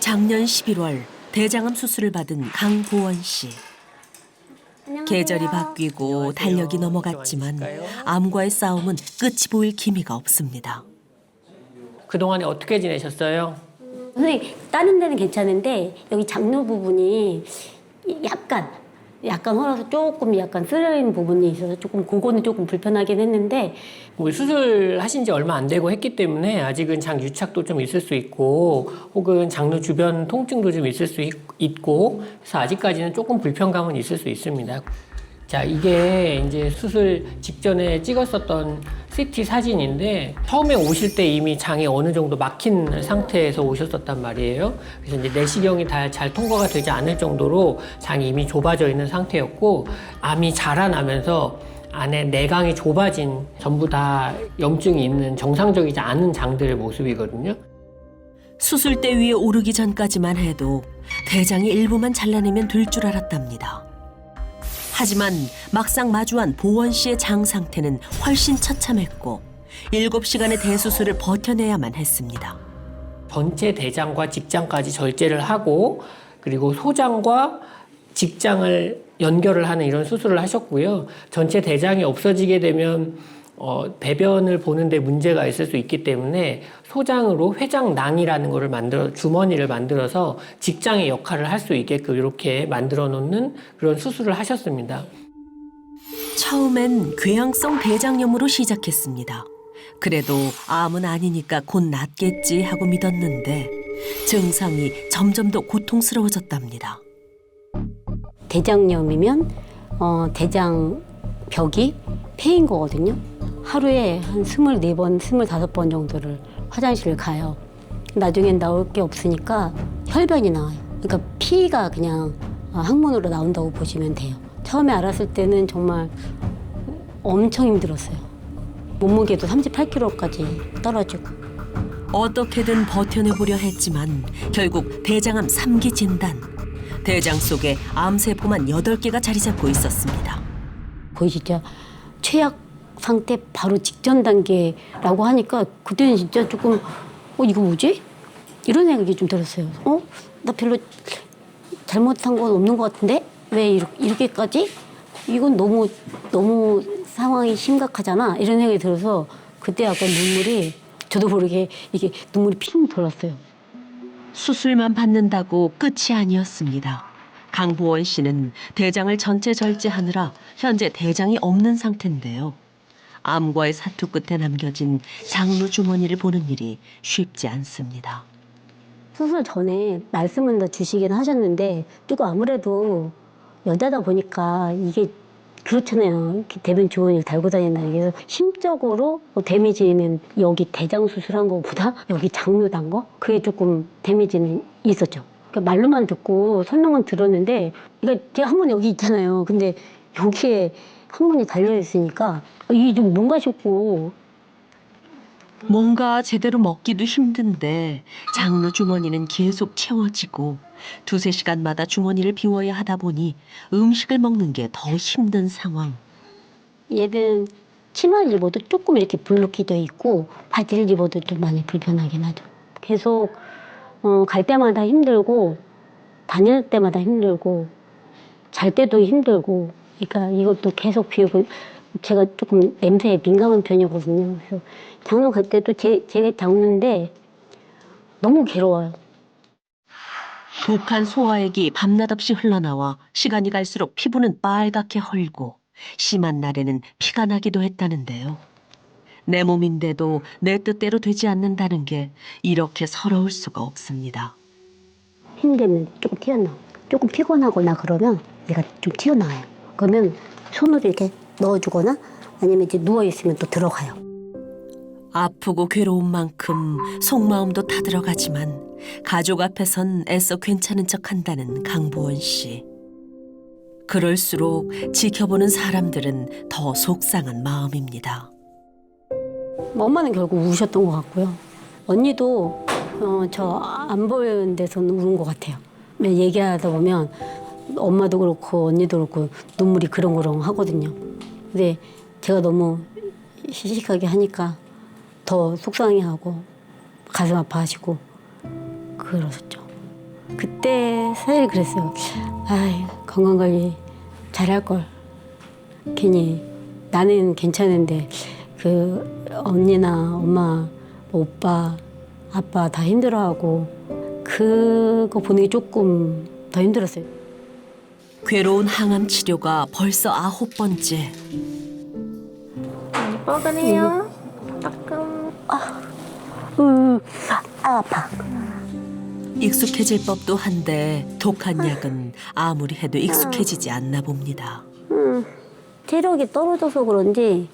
작년 11월 대장암 수술을 받은 강보원 씨. 계절이 바뀌고 달력이 넘어갔지만 암과의 싸움은 끝이 보일 기미가 없습니다. 그동안에 어떻게 지내셨어요? 선생님, 다른 데는 괜찮은데 여기 장루 부분이 약간 헐어서 조금 약간 쓰려진 부분이 있어서 조금 그거는 조금 불편하긴 했는데 뭐 수술하신 지 얼마 안 되고 했기 때문에 아직은 장 유착도 좀 있을 수 있고 혹은 장루 주변 통증도 좀 있을 수 있고 그래서 아직까지는 조금 불편감은 있을 수 있습니다. 자, 이게 이제 수술 직전에 찍었었던 CT 사진인데 처음에 오실 때 이미 장이 어느 정도 막힌 상태에서 오셨었단 말이에요. 그래서 이제 내시경이 다 잘 통과가 되지 않을 정도로 장이 이미 좁아져 있는 상태였고 암이 자라나면서 안에 내강이 좁아진 전부 다 염증이 있는 정상적이지 않은 장들의 모습이거든요. 수술대 위에 오르기 전까지만 해도 대장이 일부만 잘라내면 될 줄 알았답니다. 하지만 막상 마주한 보원 씨의 장 상태는 훨씬 처참했고 7시간의 대수술을 버텨내야만 했습니다. 전체 대장과 직장까지 절제를 하고 그리고 소장과 직장을 연결을 하는 이런 수술을 하셨고요. 전체 대장이 없어지게 되면 배변을 보는데 문제가 있을 수 있기 때문에 소장으로 회장낭이라는 거를 주머니를 만들어서 직장의 역할을 할 수 있게끔 이렇게 만들어 놓는 그런 수술을 하셨습니다. 처음엔 궤양성 대장염으로 시작했습니다. 그래도 암은 아니니까 곧 낫겠지 하고 믿었는데 증상이 점점 더 고통스러워졌답니다. 대장염이면 대장 벽이 패인 거거든요. 하루에 한 24번, 25번 정도를 화장실을 가요. 나중엔 나올 게 없으니까 혈변이 나와요. 그러니까 피가 그냥 항문으로 나온다고 보시면 돼요. 처음에 알았을 때는 정말 엄청 힘들었어요. 몸무게도 38kg까지 떨어지고. 어떻게든 버텨내보려 했지만 결국 대장암 3기 진단. 대장 속에 암세포만 8개가 자리 잡고 있었습니다. 거의 진짜 최악 상태 바로 직전 단계라고 하니까 그때는 진짜 조금 이거 뭐지? 이런 생각이 좀 들었어요. 나 별로 잘못한 건 없는 것 같은데 왜 이렇게까지? 이건 너무 상황이 심각하잖아. 이런 생각이 들어서 그때 약간 저도 모르게 이게 눈물이 핑 돌았어요. 수술만 받는다고 끝이 아니었습니다. 강보원 씨는 대장을 전체 절제하느라 현재 대장이 없는 상태인데요. 암과의 사투 끝에 남겨진 장루 주머니를 보는 일이 쉽지 않습니다. 수술 전에 말씀은 다 주시긴 하셨는데 조금 아무래도 여자다 보니까 이게 그렇잖아요. 이렇게 대변 좋은 일 달고 다닌다는 게 심적으로 데미지는 여기 대장 수술한 거보다 여기 장루 단 거 그게 조금 데미지는 있었죠. 그러니까 말로만 듣고 설명은 들었는데 그러니까 제가 항문 여기 있잖아요. 근데 여기에 항문이 달려 있으니까 이게 좀 뭔가 싶고 뭔가 제대로 먹기도 힘든데 장루 주머니는 계속 채워지고 2~3시간마다 주머니를 비워야 하다 보니 음식을 먹는 게 더 힘든 상황. 얘는 치마를 입어도 조금 이렇게 불룩히 돼 있고 바지를 입어도 좀 많이 불편하긴 하죠. 계속 갈 때마다 힘들고 다닐 때마다 힘들고 잘 때도 힘들고 그러니까 이것도 계속 비우고 제가 조금 냄새에 민감한 편이거든요. 그래서 장로 갈 때도 제가 장로인데 너무 괴로워요. 독한 소화액이 밤낮 없이 흘러나와 시간이 갈수록 피부는 빨갛게 헐고 심한 날에는 피가 나기도 했다는데요. 내 몸인데도 내 뜻대로 되지 않는다는 게 이렇게 서러울 수가 없습니다. 힘들면 조금 튀어나와요. 조금 피곤하거나 그러면 얘가 좀 튀어나와요. 그러면 손으로 이렇게 넣어주거나 아니면 이제 누워있으면 또 들어가요. 아프고 괴로운 만큼 속마음도 타들어가지만 가족 앞에선 애써 괜찮은 척한다는 강보원 씨. 그럴수록 지켜보는 사람들은 더 속상한 마음입니다. 엄마는 결국 우셨던 것 같고요. 언니도 저 안 보이는 데서는 우는 것 같아요. 얘기하다 보면 엄마도 그렇고 언니도 그렇고 눈물이 그렁그렁 하거든요. 근데 제가 너무 시식하게 하니까 더 속상해하고 가슴 아파하시고 그러셨죠. 그때 사실 그랬어요. 아, 건강관리 잘할 걸. 괜히 나는 괜찮은데 그 언니나 엄마, 오빠, 아빠 다 힘들어하고 그거 보는 게 조금 더 힘들었어요. 괴로운 항암 치료가 벌써 9번째. 뻐근해요. 따끔. 아파. 익숙해질 법도 한데 독한 약은 아무리 해도 익숙해지지 않나 봅니다. 체력이 떨어져서 그런지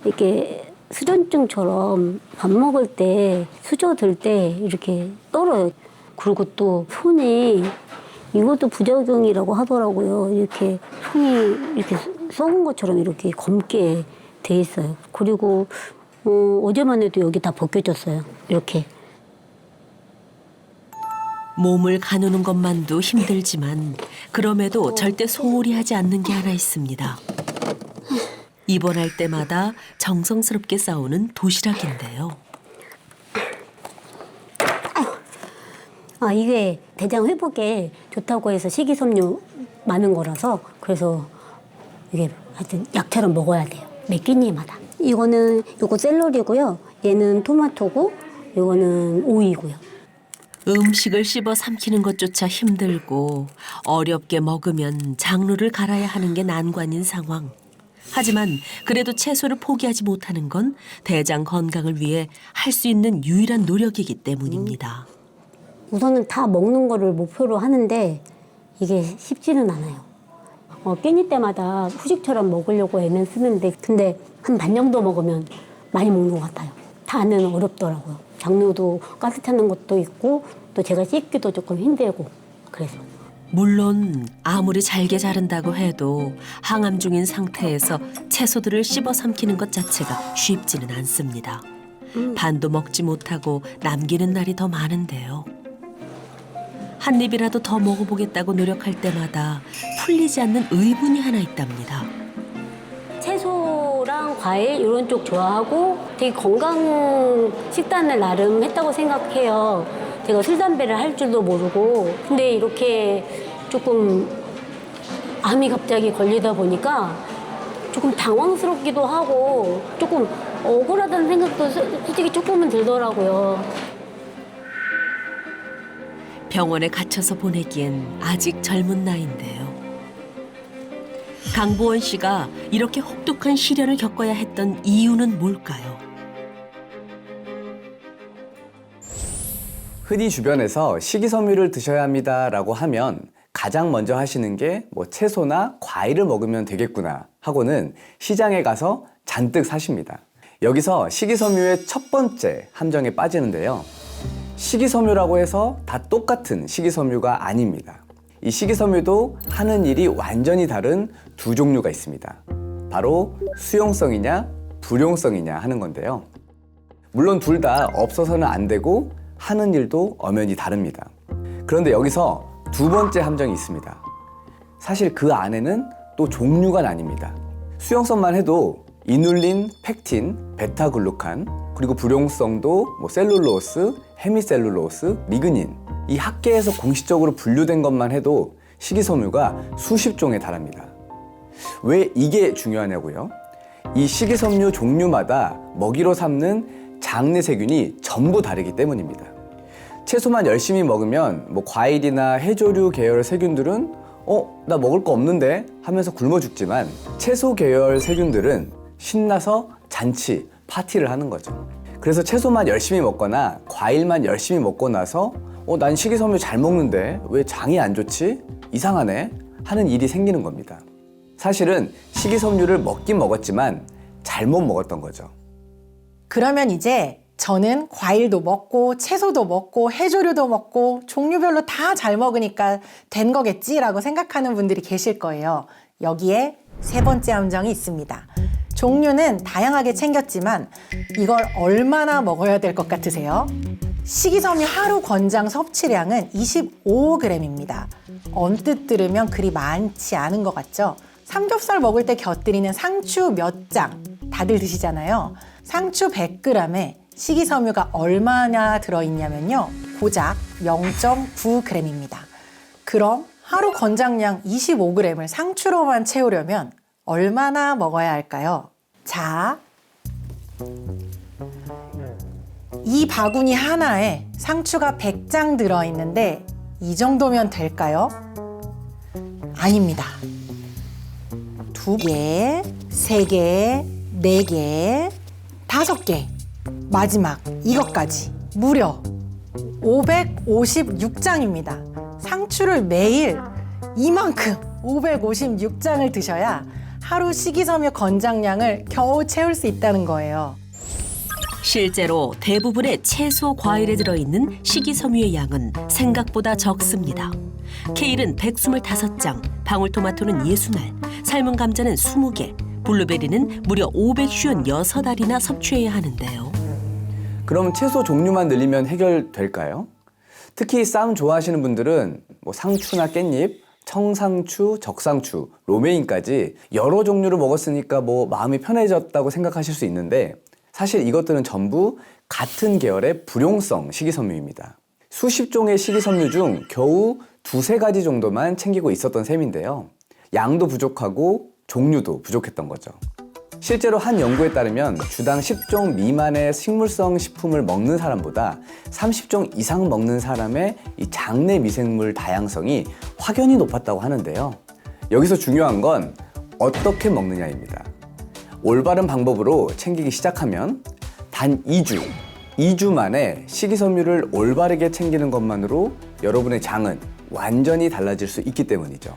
이렇게 수전증처럼 밥 먹을 때 수저들 때 이렇게 떨어요. 그리고 또 손이 이것도 부작용이라고 하더라고요. 이렇게 손이 이렇게 썩은 것처럼 이렇게 검게 돼 있어요. 그리고 어제만 해도 여기 다 벗겨졌어요. 이렇게. 몸을 가누는 것만도 힘들지만 그럼에도 절대 소홀히 하지 않는 게 하나 있습니다. 입원할 때마다 정성스럽게 싸우는 도시락인데요. 아, 이게 대장 회복에 좋다고 해서 식이섬유 많은 거라서 그래서 이게 하여튼 약처럼 먹어야 돼요. 매 끼니마다. 요거 샐러리고요. 얘는 토마토고 요거는 오이고요. 음식을 씹어 삼키는 것조차 힘들고 어렵게 먹으면 장루를 갈아야 하는 게 난관인 상황. 하지만 그래도 채소를 포기하지 못하는 건 대장 건강을 위해 할 수 있는 유일한 노력이기 때문입니다. 우선은 다 먹는 거를 목표로 하는데 이게 쉽지는 않아요. 끼니 때마다 후식처럼 먹으려고 애는 쓰는데 근데 한 반 정도 먹으면 많이 먹는 것 같아요. 다는 어렵더라고요. 장류도 가스 차는 것도 있고 또 제가 씻기도 조금 힘들고 그래서. 물론 아무리 잘게 자른다고 해도 항암 중인 상태에서 채소들을 씹어 삼키는 것 자체가 쉽지는 않습니다. 반도 먹지 못하고 남기는 날이 더 많은데요. 한 입이라도 더 먹어보겠다고 노력할 때마다 풀리지 않는 의문이 하나 있답니다. 채소랑 과일 이런 쪽 좋아하고 되게 건강 식단을 나름 했다고 생각해요. 제가 술, 담배를 할 줄도 모르고 근데 이렇게 조금 암이 갑자기 걸리다 보니까 조금 당황스럽기도 하고 조금 억울하다는 생각도 솔직히 조금은 들더라고요. 병원에 갇혀서 보내기엔 아직 젊은 나이인데요. 강보원 씨가 이렇게 혹독한 시련을 겪어야 했던 이유는 뭘까요? 흔히 주변에서 식이섬유를 드셔야 합니다라고 하면 가장 먼저 하시는 게 뭐 채소나 과일을 먹으면 되겠구나 하고는 시장에 가서 잔뜩 사십니다. 여기서 식이섬유의 첫 번째 함정에 빠지는데요. 식이섬유라고 해서 다 똑같은 식이섬유가 아닙니다. 이 식이섬유도 하는 일이 완전히 다른 두 종류가 있습니다. 바로 수용성이냐 불용성이냐 하는 건데요. 물론 둘 다 없어서는 안 되고 하는 일도 엄연히 다릅니다. 그런데 여기서 두 번째 함정이 있습니다. 사실 그 안에는 또 종류가 나뉩니다. 수용성만 해도 이눌린, 펙틴, 베타글루칸, 그리고 불용성도 뭐 셀룰로스, 헤미셀룰로스, 리그닌, 이 학계에서 공식적으로 분류된 것만 해도 식이섬유가 수십 종에 달합니다. 왜 이게 중요하냐고요? 이 식이섬유 종류마다 먹이로 삼는 장내 세균이 전부 다르기 때문입니다. 채소만 열심히 먹으면 뭐 과일이나 해조류 계열 세균들은 나 먹을 거 없는데 하면서 굶어 죽지만 채소 계열 세균들은 신나서 잔치, 파티를 하는 거죠. 그래서 채소만 열심히 먹거나 과일만 열심히 먹고 나서 난 식이섬유 잘 먹는데 왜 장이 안 좋지? 이상하네? 하는 일이 생기는 겁니다. 사실은 식이섬유를 먹긴 먹었지만 잘못 먹었던 거죠. 그러면 이제 저는 과일도 먹고 채소도 먹고 해조류도 먹고 종류별로 다 잘 먹으니까 된 거겠지라고 생각하는 분들이 계실 거예요. 여기에 세 번째 함정이 있습니다. 종류는 다양하게 챙겼지만 이걸 얼마나 먹어야 될 것 같으세요? 식이섬유 하루 권장 섭취량은 25g입니다. 언뜻 들으면 그리 많지 않은 것 같죠? 삼겹살 먹을 때 곁들이는 상추 몇 장 다들 드시잖아요. 상추 100g에 식이섬유가 얼마나 들어있냐면요. 고작 0.9g입니다. 그럼 하루 권장량 25g을 상추로만 채우려면 얼마나 먹어야 할까요? 자, 이 바구니 하나에 상추가 100장 들어있는데 이 정도면 될까요? 아닙니다. 2개, 3개, 4개, 5개, 마지막 이것까지 무려 556장입니다. 상추를 매일 이만큼 556장을 드셔야 하루 식이섬유 권장량을 겨우 채울 수 있다는 거예요. 실제로 대부분의 채소, 과일에 들어있는 식이섬유의 양은 생각보다 적습니다. 케일은 125장, 방울토마토는 60알, 삶은 감자는 20개, 블루베리는 무려 556알이나 섭취해야 하는데요. 그럼 채소 종류만 늘리면 해결될까요? 특히 쌈 좋아하시는 분들은 뭐 상추나 깻잎, 청상추, 적상추, 로메인까지 여러 종류를 먹었으니까 뭐 마음이 편해졌다고 생각하실 수 있는데 사실 이것들은 전부 같은 계열의 불용성 식이섬유입니다. 수십 종의 식이섬유 중 겨우 2-3가지 정도만 챙기고 있었던 셈인데요. 양도 부족하고 종류도 부족했던 거죠. 실제로 한 연구에 따르면 주당 10종 미만의 식물성 식품을 먹는 사람보다 30종 이상 먹는 사람의 이 장내 미생물 다양성이 확연히 높았다고 하는데요. 여기서 중요한 건 어떻게 먹느냐입니다. 올바른 방법으로 챙기기 시작하면 단 2주 만에 식이섬유를 올바르게 챙기는 것만으로 여러분의 장은 완전히 달라질 수 있기 때문이죠.